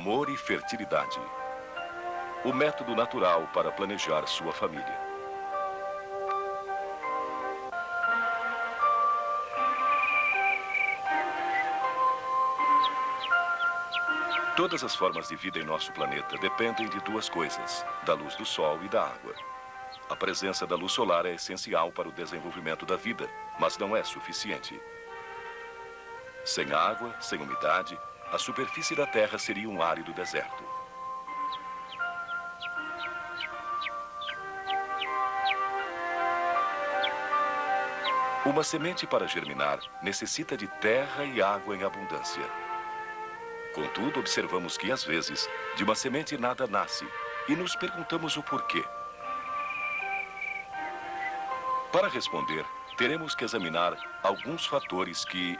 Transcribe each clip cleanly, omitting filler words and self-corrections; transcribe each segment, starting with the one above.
amor e fertilidade. O método natural para planejar sua família. Todas as formas de vida em nosso planeta dependem de duas coisas, da luz do sol e da água. A presença da luz solar é essencial para o desenvolvimento da vida, mas não é suficiente. Sem água, sem umidade, a superfície da Terra seria um árido deserto. Uma semente para germinar necessita de terra e água em abundância. Contudo, observamos que, às vezes, de uma semente nada nasce e nos perguntamos o porquê. Para responder, teremos que examinar alguns fatores que,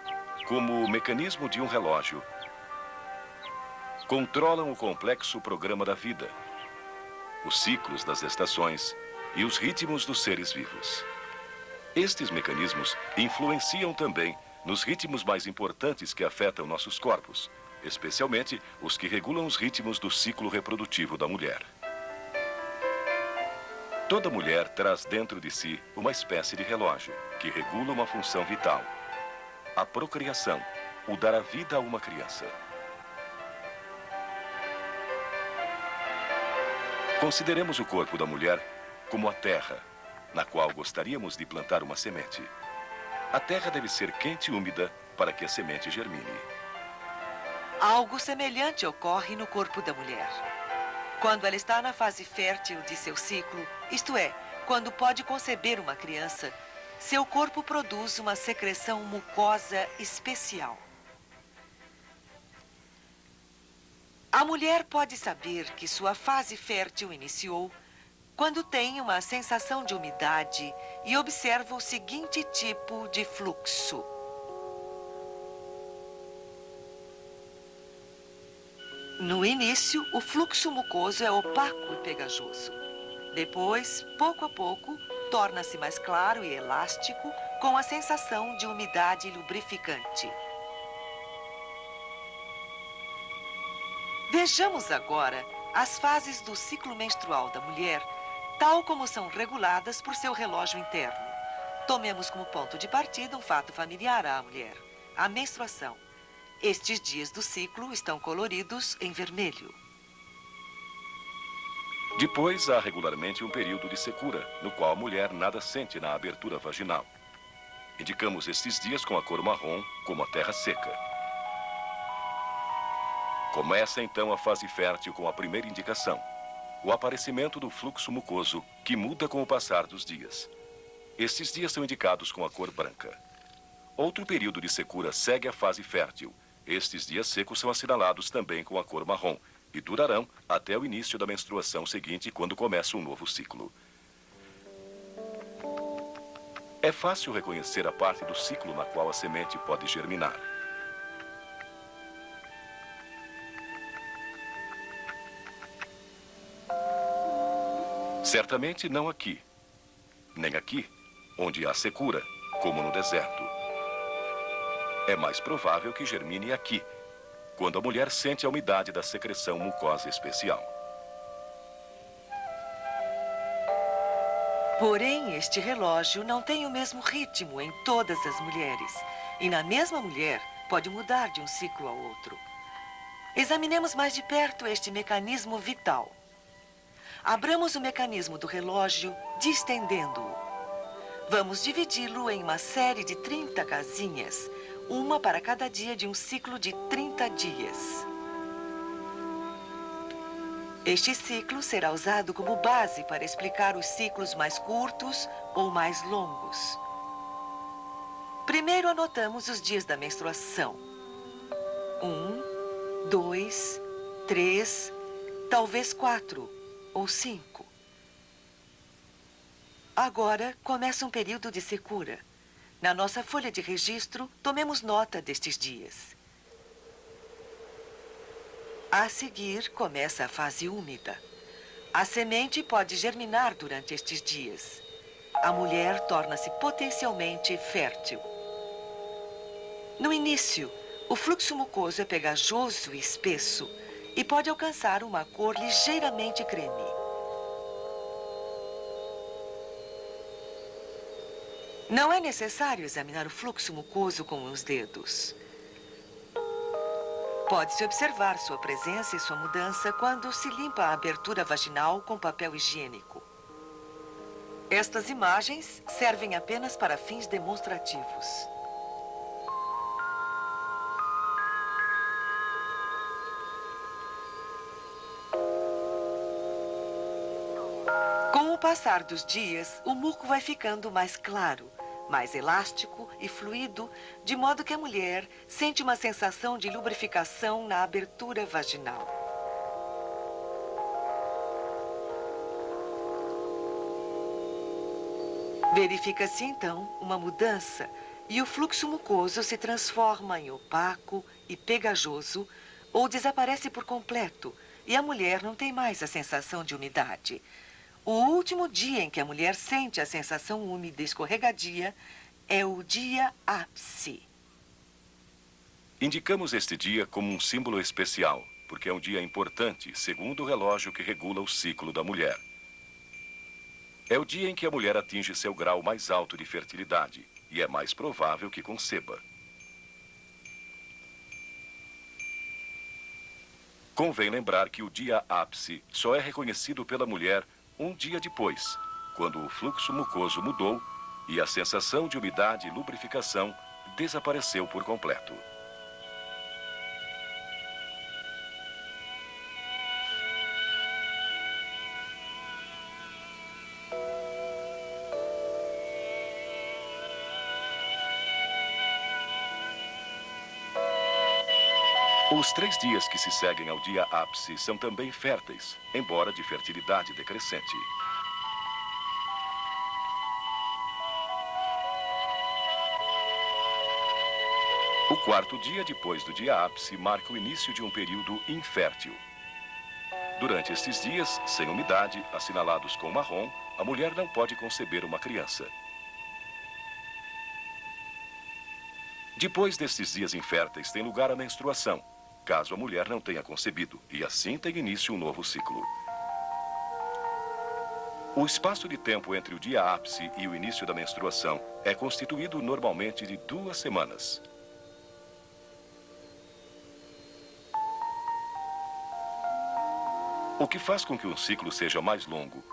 como o mecanismo de um relógio, controlam o complexo programa da vida, os ciclos das estações e os ritmos dos seres vivos. Estes mecanismos influenciam também nos ritmos mais importantes que afetam nossos corpos, especialmente os que regulam os ritmos do ciclo reprodutivo da mulher. Toda mulher traz dentro de si uma espécie de relógio que regula uma função vital: a procriação, o dar a vida a uma criança. Consideremos o corpo da mulher como a terra, na qual gostaríamos de plantar uma semente. A terra deve ser quente e úmida para que a semente germine. Algo semelhante ocorre no corpo da mulher. Quando ela está na fase fértil de seu ciclo, isto é, quando pode conceber uma criança, seu corpo produz uma secreção mucosa especial. A mulher pode saber que sua fase fértil iniciou quando tem uma sensação de umidade e observa o seguinte tipo de fluxo. No início, o fluxo mucoso é opaco e pegajoso. Depois, pouco a pouco, torna-se mais claro e elástico com a sensação de umidade lubrificante. Vejamos agora as fases do ciclo menstrual da mulher, tal como são reguladas por seu relógio interno. Tomemos como ponto de partida um fato familiar à mulher: a menstruação. Estes dias do ciclo estão coloridos em vermelho. Depois, há regularmente um período de secura, no qual a mulher nada sente na abertura vaginal. Indicamos estes dias com a cor marrom, como a terra seca. Começa então a fase fértil com a primeira indicação: o aparecimento do fluxo mucoso, que muda com o passar dos dias. Estes dias são indicados com a cor branca. Outro período de secura segue a fase fértil. Estes dias secos são assinalados também com a cor marrom e durarão até o início da menstruação seguinte, quando começa um novo ciclo. É fácil reconhecer a parte do ciclo na qual a semente pode germinar. Certamente não aqui, nem aqui, onde há secura, como no deserto. É mais provável que germine aqui, quando a mulher sente a umidade da secreção mucosa especial. Porém, este relógio não tem o mesmo ritmo em todas as mulheres. E na mesma mulher, pode mudar de um ciclo ao outro. Examinemos mais de perto este mecanismo vital. Abramos o mecanismo do relógio, distendendo-o. Vamos dividi-lo em uma série de 30 casinhas, uma para cada dia de um ciclo de 30 dias. Este ciclo será usado como base para explicar os ciclos mais curtos ou mais longos. Primeiro anotamos os dias da menstruação. 1, 2, 3, talvez 4 ou 5. Agora começa um período de secura. Na nossa folha de registro, tomemos nota destes dias. A seguir, começa a fase úmida. A semente pode germinar durante estes dias. A mulher torna-se potencialmente fértil. No início, o fluxo mucoso é pegajoso e espesso e pode alcançar uma cor ligeiramente creme. Não é necessário examinar o fluxo mucoso com os dedos. Pode-se observar sua presença e sua mudança quando se limpa a abertura vaginal com papel higiênico. Estas imagens servem apenas para fins demonstrativos. Com o passar dos dias, o muco vai ficando mais claro, mais elástico e fluido, de modo que a mulher sente uma sensação de lubrificação na abertura vaginal. Verifica-se então uma mudança e o fluxo mucoso se transforma em opaco e pegajoso ou desaparece por completo e a mulher não tem mais a sensação de umidade. O último dia em que a mulher sente a sensação úmida e escorregadia é o dia ápice. Indicamos este dia como um símbolo especial, porque é um dia importante, segundo o relógio que regula o ciclo da mulher. É o dia em que a mulher atinge seu grau mais alto de fertilidade e é mais provável que conceba. Convém lembrar que o dia ápice só é reconhecido pela mulher um dia depois, quando o fluxo mucoso mudou e a sensação de umidade e lubrificação desapareceu por completo. Os 3 dias que se seguem ao dia ápice são também férteis, embora de fertilidade decrescente. O 4º dia depois do dia ápice marca o início de um período infértil. Durante estes dias, sem umidade, assinalados com marrom, a mulher não pode conceber uma criança. Depois destes dias inférteis tem lugar a menstruação, caso a mulher não tenha concebido, e assim tem início um novo ciclo. O espaço de tempo entre o dia ápice e o início da menstruação é constituído normalmente de 2 semanas. O que faz com que um ciclo seja mais longo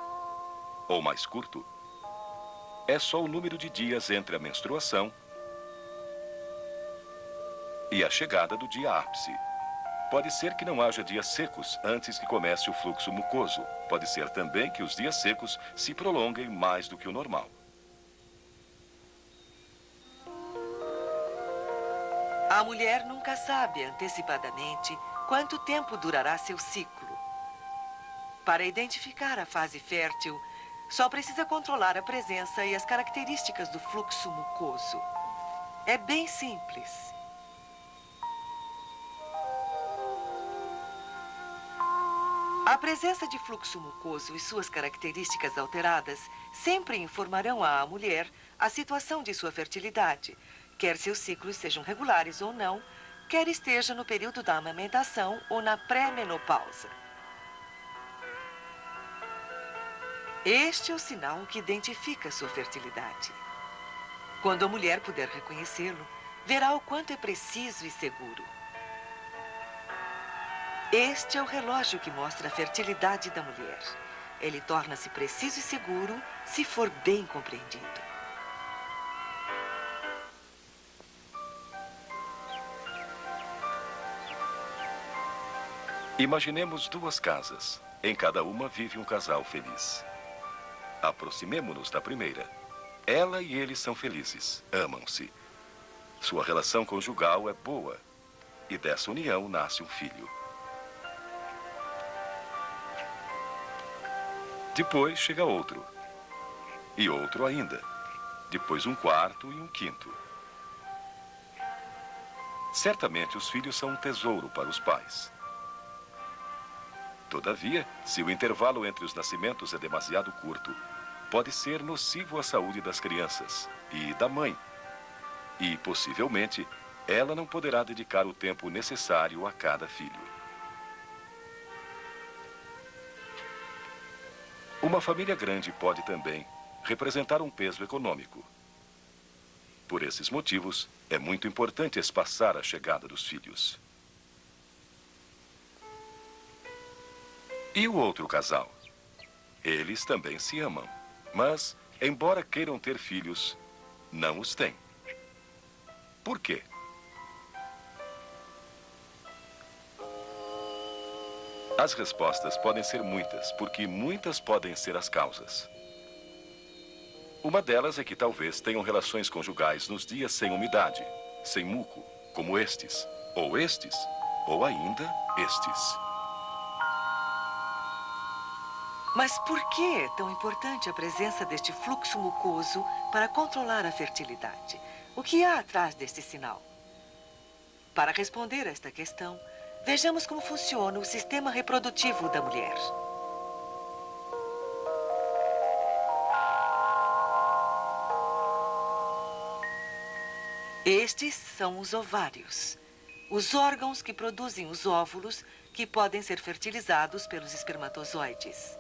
ou mais curto é só o número de dias entre a menstruação e a chegada do dia ápice. Pode ser que não haja dias secos antes que comece o fluxo mucoso. Pode ser também que os dias secos se prolonguem mais do que o normal. A mulher nunca sabe antecipadamente quanto tempo durará seu ciclo. Para identificar a fase fértil, só precisa controlar a presença e as características do fluxo mucoso. É bem simples. A presença de fluxo mucoso e suas características alteradas sempre informarão à mulher a situação de sua fertilidade, quer seus ciclos sejam regulares ou não, quer esteja no período da amamentação ou na pré-menopausa. Este é o sinal que identifica sua fertilidade. Quando a mulher puder reconhecê-lo, verá o quanto é preciso e seguro. Este é o relógio que mostra a fertilidade da mulher. Ele torna-se preciso e seguro se for bem compreendido. Imaginemos 2 casas. Em cada uma vive um casal feliz. Aproximemo-nos da primeira. Ela e ele são felizes, amam-se. Sua relação conjugal é boa e dessa união nasce um filho. Depois chega outro. E outro ainda. Depois um 4º e um 5º. Certamente os filhos são um tesouro para os pais. Todavia, se o intervalo entre os nascimentos é demasiado curto, pode ser nocivo à saúde das crianças e da mãe. E, possivelmente, ela não poderá dedicar o tempo necessário a cada filho. Uma família grande pode também representar um peso econômico. Por esses motivos, é muito importante espaçar a chegada dos filhos. E o outro casal? Eles também se amam, mas, embora queiram ter filhos, não os têm. Por quê? As respostas podem ser muitas, porque muitas podem ser as causas. Uma delas é que talvez tenham relações conjugais nos dias sem umidade, sem muco, como estes, ou ainda estes. Mas por que é tão importante a presença deste fluxo mucoso para controlar a fertilidade? O que há atrás deste sinal? Para responder a esta questão, vejamos como funciona o sistema reprodutivo da mulher. Estes são os ovários, os órgãos que produzem os óvulos que podem ser fertilizados pelos espermatozoides.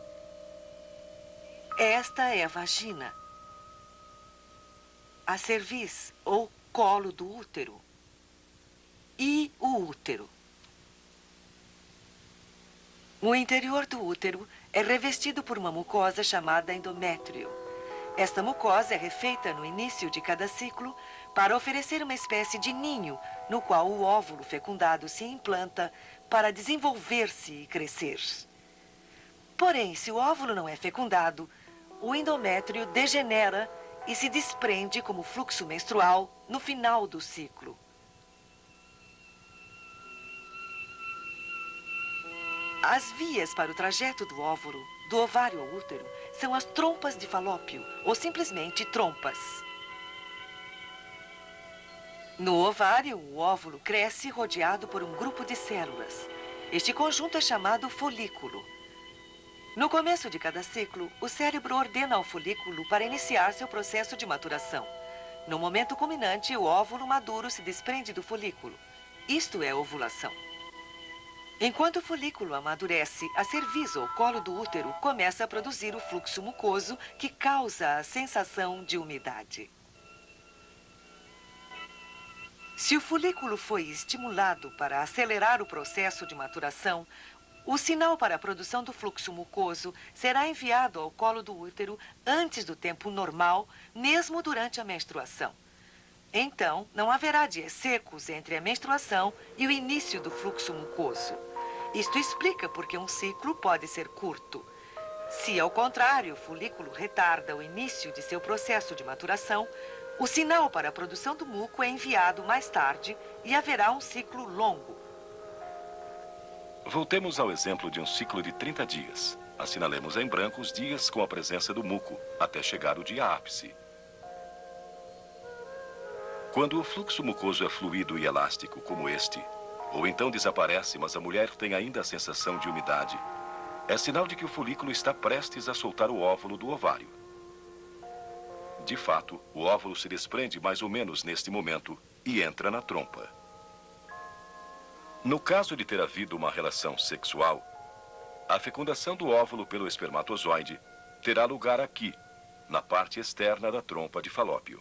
Esta é a vagina, a cerviz ou colo do útero e o útero. O interior do útero é revestido por uma mucosa chamada endométrio. Esta mucosa é refeita no início de cada ciclo para oferecer uma espécie de ninho no qual o óvulo fecundado se implanta para desenvolver-se e crescer. Porém, se o óvulo não é fecundado, o endométrio degenera e se desprende como fluxo menstrual no final do ciclo. As vias para o trajeto do óvulo, do ovário ao útero, são as trompas de Falópio, ou simplesmente trompas. No ovário, o óvulo cresce rodeado por um grupo de células. Este conjunto é chamado folículo. No começo de cada ciclo, o cérebro ordena ao folículo para iniciar seu processo de maturação. No momento culminante, o óvulo maduro se desprende do folículo. Isto é ovulação. Enquanto o folículo amadurece, a cerviz ou colo do útero começa a produzir o fluxo mucoso que causa a sensação de umidade. Se o folículo foi estimulado para acelerar o processo de maturação, o sinal para a produção do fluxo mucoso será enviado ao colo do útero antes do tempo normal, mesmo durante a menstruação. Então, não haverá dias secos entre a menstruação e o início do fluxo mucoso. Isto explica por que um ciclo pode ser curto. Se, ao contrário, o folículo retarda o início de seu processo de maturação, o sinal para a produção do muco é enviado mais tarde e haverá um ciclo longo. Voltemos ao exemplo de um ciclo de 30 dias. Assinalemos em branco os dias com a presença do muco, até chegar o dia ápice. Quando o fluxo mucoso é fluido e elástico, como este, ou então desaparece, mas a mulher tem ainda a sensação de umidade, é sinal de que o folículo está prestes a soltar o óvulo do ovário. De fato, o óvulo se desprende mais ou menos neste momento e entra na trompa. No caso de ter havido uma relação sexual, a fecundação do óvulo pelo espermatozoide terá lugar aqui, na parte externa da trompa de Falópio.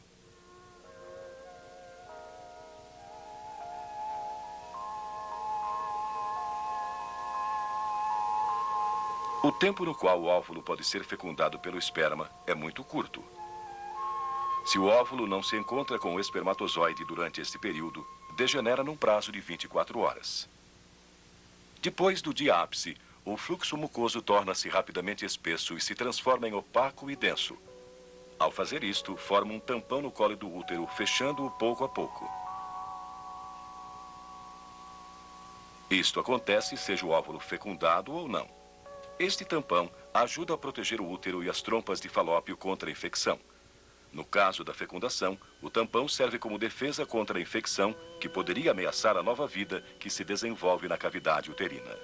O tempo no qual o óvulo pode ser fecundado pelo esperma é muito curto. Se o óvulo não se encontra com o espermatozoide durante este período, degenera num prazo de 24 horas. Depois do dia ápice, o fluxo mucoso torna-se rapidamente espesso e se transforma em opaco e denso. Ao fazer isto, forma um tampão no colo do útero, fechando-o pouco a pouco. Isto acontece seja o óvulo fecundado ou não. Este tampão ajuda a proteger o útero e as trompas de Falópio contra a infecção. No caso da fecundação, o tampão serve como defesa contra a infecção que poderia ameaçar a nova vida que se desenvolve na cavidade uterina.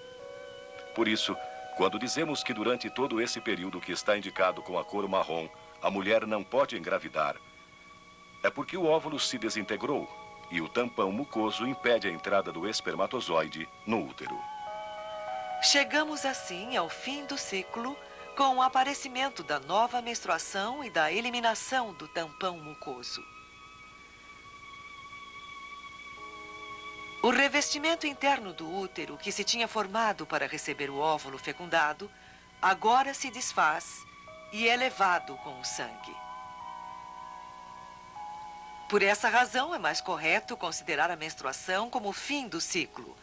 Por isso, quando dizemos que durante todo esse período que está indicado com a cor marrom, a mulher não pode engravidar, é porque o óvulo se desintegrou e o tampão mucoso impede a entrada do espermatozoide no útero. Chegamos assim ao fim do ciclo, com o aparecimento da nova menstruação e da eliminação do tampão mucoso. O revestimento interno do útero, que se tinha formado para receber o óvulo fecundado, agora se desfaz e é levado com o sangue. Por essa razão, é mais correto considerar a menstruação como o fim do ciclo.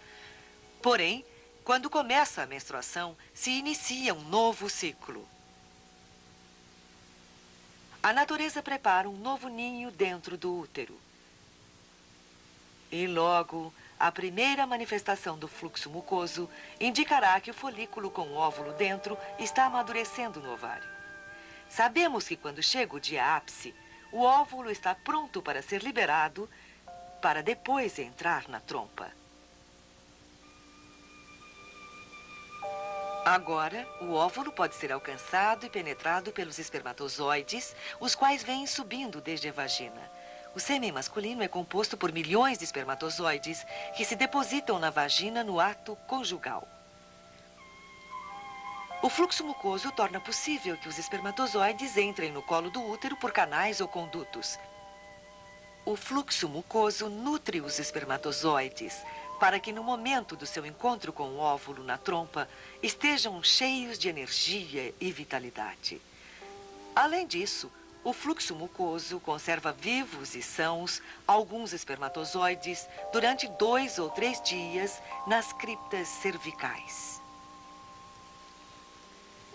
Porém, quando começa a menstruação, se inicia um novo ciclo. A natureza prepara um novo ninho dentro do útero. E logo, a primeira manifestação do fluxo mucoso indicará que o folículo com o óvulo dentro está amadurecendo no ovário. Sabemos que quando chega o dia ápice, o óvulo está pronto para ser liberado, para depois entrar na trompa. Agora, o óvulo pode ser alcançado e penetrado pelos espermatozoides, os quais vêm subindo desde a vagina. O sêmen masculino é composto por milhões de espermatozoides que se depositam na vagina no ato conjugal. O fluxo mucoso torna possível que os espermatozoides entrem no colo do útero por canais ou condutos. O fluxo mucoso nutre os espermatozoides para que no momento do seu encontro com o óvulo na trompa estejam cheios de energia e vitalidade. Além disso, o fluxo mucoso conserva vivos e sãos alguns espermatozoides durante 2 ou 3 dias nas criptas cervicais.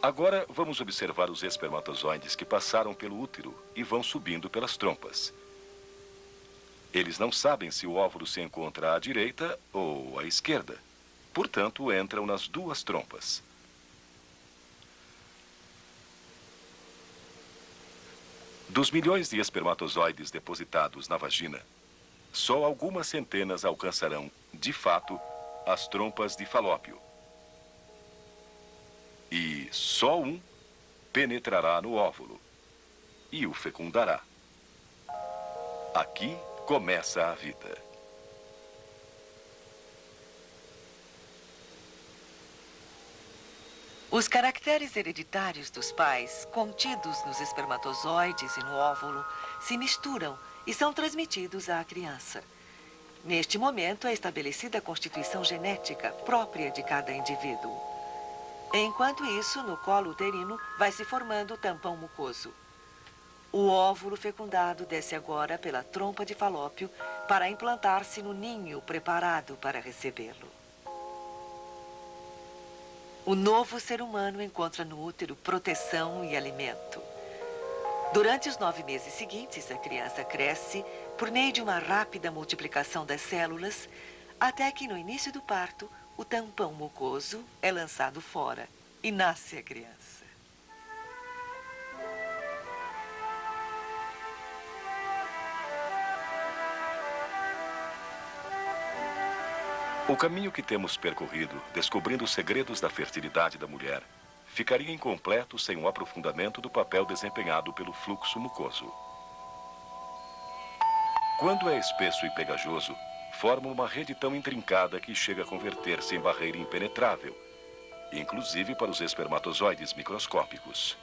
Agora, vamos observar os espermatozoides que passaram pelo útero e vão subindo pelas trompas. Eles não sabem se o óvulo se encontra à direita ou à esquerda. Portanto, entram nas duas trompas. Dos milhões de espermatozoides depositados na vagina, só algumas centenas alcançarão, de fato, as trompas de Falópio. E só um penetrará no óvulo e o fecundará. Aqui começa a vida. Os caracteres hereditários dos pais, contidos nos espermatozoides e no óvulo, se misturam e são transmitidos à criança. Neste momento, é estabelecida a constituição genética própria de cada indivíduo. Enquanto isso, no colo uterino, vai se formando o tampão mucoso. O óvulo fecundado desce agora pela trompa de Falópio para implantar-se no ninho preparado para recebê-lo. O novo ser humano encontra no útero proteção e alimento. Durante os 9 meses seguintes, a criança cresce por meio de uma rápida multiplicação das células, até que no início do parto, o tampão mucoso é lançado fora e nasce a criança. O caminho que temos percorrido, descobrindo os segredos da fertilidade da mulher, ficaria incompleto sem um aprofundamento do papel desempenhado pelo fluxo mucoso. Quando é espesso e pegajoso, forma uma rede tão intrincada que chega a converter-se em barreira impenetrável, inclusive para os espermatozoides microscópicos.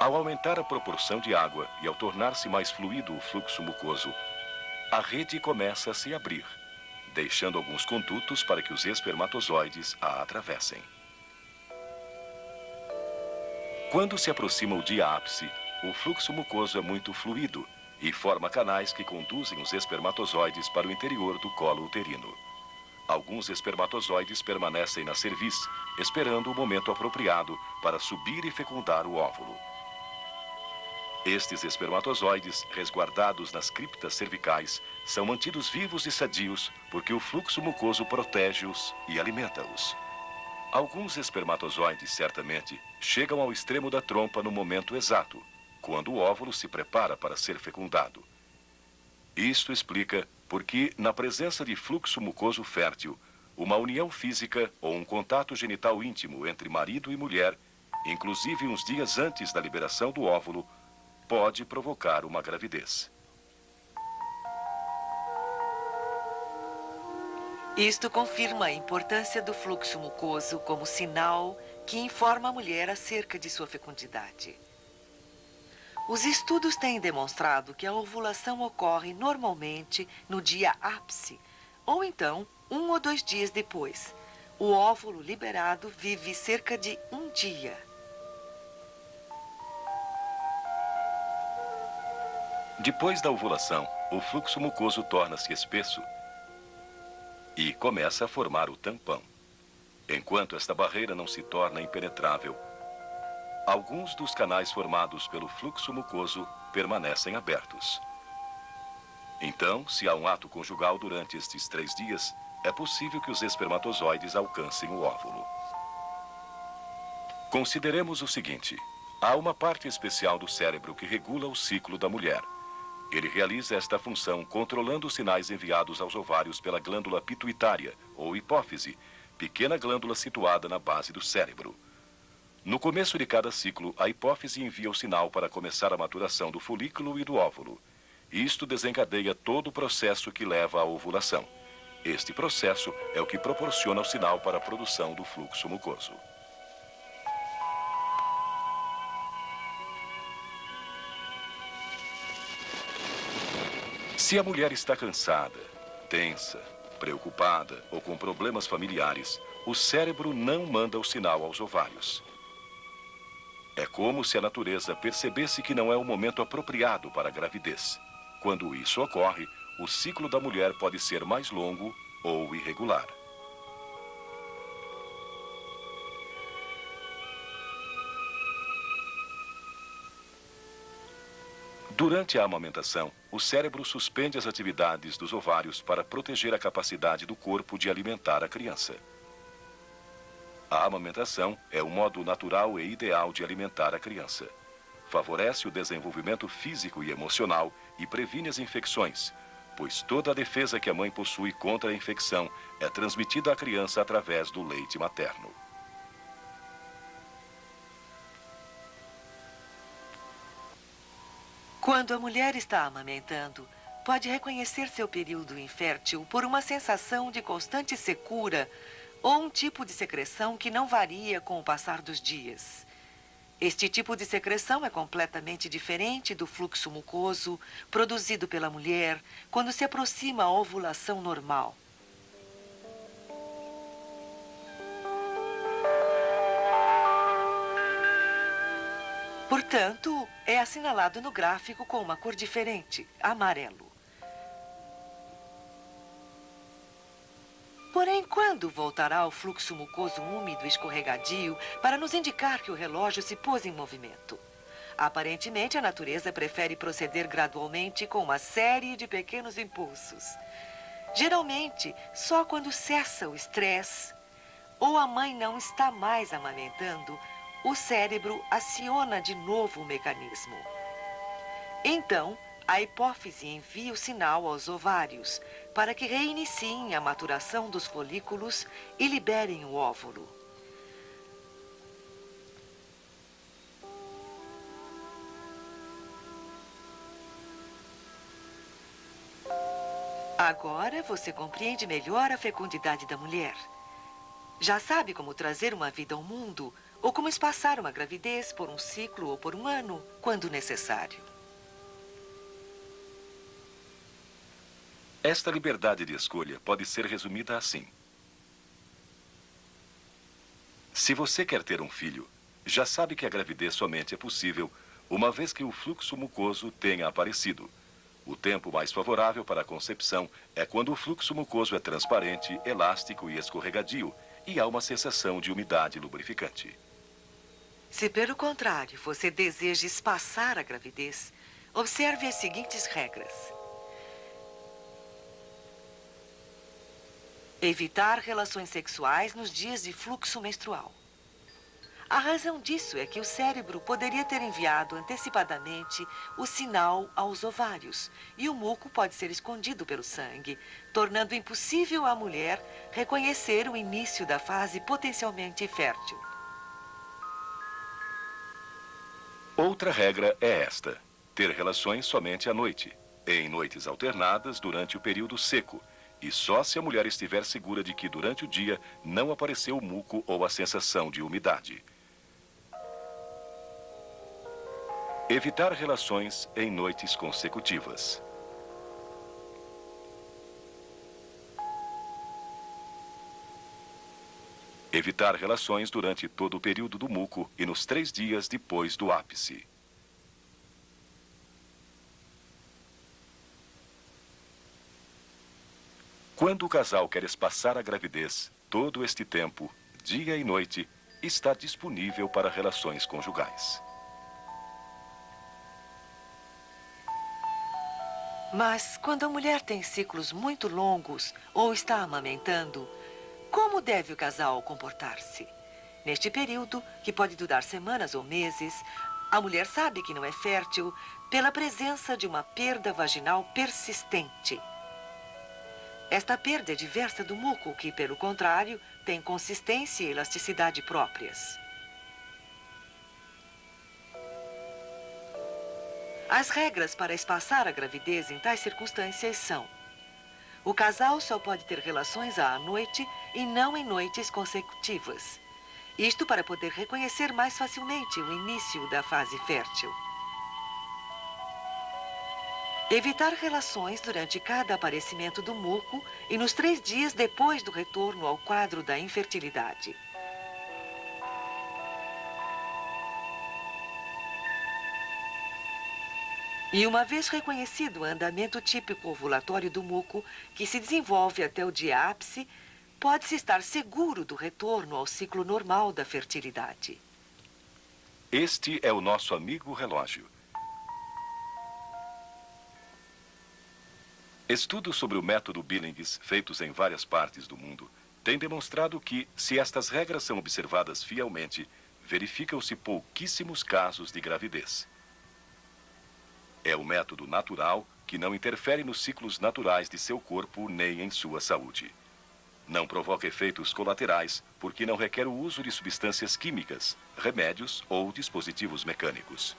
Ao aumentar a proporção de água e ao tornar-se mais fluido o fluxo mucoso, a rede começa a se abrir, deixando alguns condutos para que os espermatozoides a atravessem. Quando se aproxima o dia ápice, o fluxo mucoso é muito fluido e forma canais que conduzem os espermatozoides para o interior do colo uterino. Alguns espermatozoides permanecem na cerviz, esperando o momento apropriado para subir e fecundar o óvulo. Estes espermatozoides, resguardados nas criptas cervicais, são mantidos vivos e sadios porque o fluxo mucoso protege-os e alimenta-os. Alguns espermatozoides, certamente, chegam ao extremo da trompa no momento exato, quando o óvulo se prepara para ser fecundado. Isto explica por que, na presença de fluxo mucoso fértil, uma união física ou um contato genital íntimo entre marido e mulher, inclusive uns dias antes da liberação do óvulo, pode provocar uma gravidez. Isto confirma a importância do fluxo mucoso como sinal que informa a mulher acerca de sua fecundidade. Os estudos têm demonstrado que a ovulação ocorre normalmente no dia ápice, ou então 1 ou 2 dias depois. O óvulo liberado vive cerca de 1 dia. Depois da ovulação, o fluxo mucoso torna-se espesso e começa a formar o tampão. Enquanto esta barreira não se torna impenetrável, alguns dos canais formados pelo fluxo mucoso permanecem abertos. Então, se há um ato conjugal durante estes 3 dias, é possível que os espermatozoides alcancem o óvulo. Consideremos o seguinte: há uma parte especial do cérebro que regula o ciclo da mulher. Ele realiza esta função controlando os sinais enviados aos ovários pela glândula pituitária, ou hipófise, pequena glândula situada na base do cérebro. No começo de cada ciclo, a hipófise envia o sinal para começar a maturação do folículo e do óvulo. Isto desencadeia todo o processo que leva à ovulação. Este processo é o que proporciona o sinal para a produção do fluxo mucoso. Se a mulher está cansada, tensa, preocupada ou com problemas familiares, o cérebro não manda o sinal aos ovários. É como se a natureza percebesse que não é o momento apropriado para a gravidez. Quando isso ocorre, o ciclo da mulher pode ser mais longo ou irregular. Durante a amamentação, o cérebro suspende as atividades dos ovários para proteger a capacidade do corpo de alimentar a criança. A amamentação é o modo natural e ideal de alimentar a criança. Favorece o desenvolvimento físico e emocional e previne as infecções, pois toda a defesa que a mãe possui contra a infecção é transmitida à criança através do leite materno. Quando a mulher está amamentando, pode reconhecer seu período infértil por uma sensação de constante secura ou um tipo de secreção que não varia com o passar dos dias. Este tipo de secreção é completamente diferente do fluxo mucoso produzido pela mulher quando se aproxima a ovulação normal. Portanto, é assinalado no gráfico com uma cor diferente, amarelo. Porém, quando voltará o fluxo mucoso úmido e escorregadio para nos indicar que o relógio se pôs em movimento? Aparentemente, a natureza prefere proceder gradualmente com uma série de pequenos impulsos. Geralmente, só quando cessa o estresse ou a mãe não está mais amamentando, o cérebro aciona de novo o mecanismo. Então, a hipófise envia o sinal aos ovários para que reiniciem a maturação dos folículos e liberem o óvulo. Agora você compreende melhor a fecundidade da mulher. Já sabe como trazer uma vida ao mundo ou como espaçar uma gravidez por um ciclo ou por um ano, quando necessário. Esta liberdade de escolha pode ser resumida assim: se você quer ter um filho, já sabe que a gravidez somente é possível uma vez que o fluxo mucoso tenha aparecido. O tempo mais favorável para a concepção é quando o fluxo mucoso é transparente, elástico e escorregadio e há uma sensação de umidade lubrificante. Se, pelo contrário, você deseja espaçar a gravidez, observe as seguintes regras. Evitar relações sexuais nos dias de fluxo menstrual. A razão disso é que o cérebro poderia ter enviado antecipadamente o sinal aos ovários e o muco pode ser escondido pelo sangue, tornando impossível à mulher reconhecer o início da fase potencialmente fértil. Outra regra é esta: ter relações somente à noite, em noites alternadas durante o período seco, E só se a mulher estiver segura de que durante o dia não apareceu o muco ou a sensação de umidade. Evitar relações em noites consecutivas. Evitar relações durante todo o período do muco e nos 3 dias depois do ápice. Quando o casal quer espaçar a gravidez, todo este tempo, dia e noite, está disponível para relações conjugais. Mas quando a mulher tem ciclos muito longos ou está amamentando, como deve o casal comportar-se? Neste período, que pode durar semanas ou meses, a mulher sabe que não é fértil pela presença de uma perda vaginal persistente. Esta perda é diversa do muco, que, pelo contrário, tem consistência e elasticidade próprias. As regras para espaçar a gravidez em tais circunstâncias são: o casal só pode ter relações à noite e não em noites consecutivas. Isto para poder reconhecer mais facilmente o início da fase fértil. Evitar relações durante cada aparecimento do muco e nos 3 dias depois do retorno ao quadro da infertilidade. E uma vez reconhecido o andamento típico ovulatório do muco, que se desenvolve até o dia ápice, pode-se estar seguro do retorno ao ciclo normal da fertilidade. Este é o nosso amigo relógio. Estudos sobre o método Billings, feitos em várias partes do mundo, têm demonstrado que, se estas regras são observadas fielmente, verificam-se pouquíssimos casos de gravidez. É o método natural que não interfere nos ciclos naturais de seu corpo nem em sua saúde. Não provoca efeitos colaterais porque não requer o uso de substâncias químicas, remédios ou dispositivos mecânicos.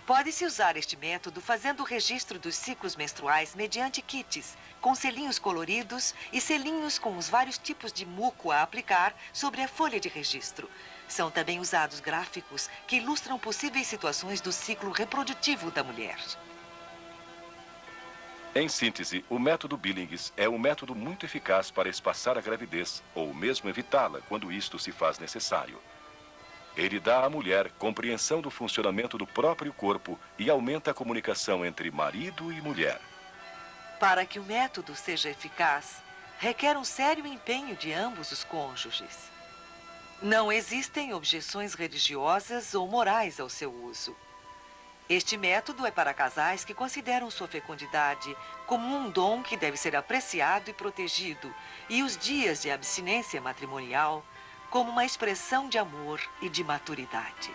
Pode-se usar este método fazendo o registro dos ciclos menstruais mediante kits, com selinhos coloridos e selinhos com os vários tipos de muco a aplicar sobre a folha de registro. São também usados gráficos que ilustram possíveis situações do ciclo reprodutivo da mulher. Em síntese, o método Billings é um método muito eficaz para espaçar a gravidez ou mesmo evitá-la quando isto se faz necessário. Ele dá à mulher compreensão do funcionamento do próprio corpo e aumenta a comunicação entre marido e mulher. Para que o método seja eficaz, requer um sério empenho de ambos os cônjuges. Não existem objeções religiosas ou morais ao seu uso. Este método é para casais que consideram sua fecundidade como um dom que deve ser apreciado e protegido, e os dias de abstinência matrimonial como uma expressão de amor e de maturidade.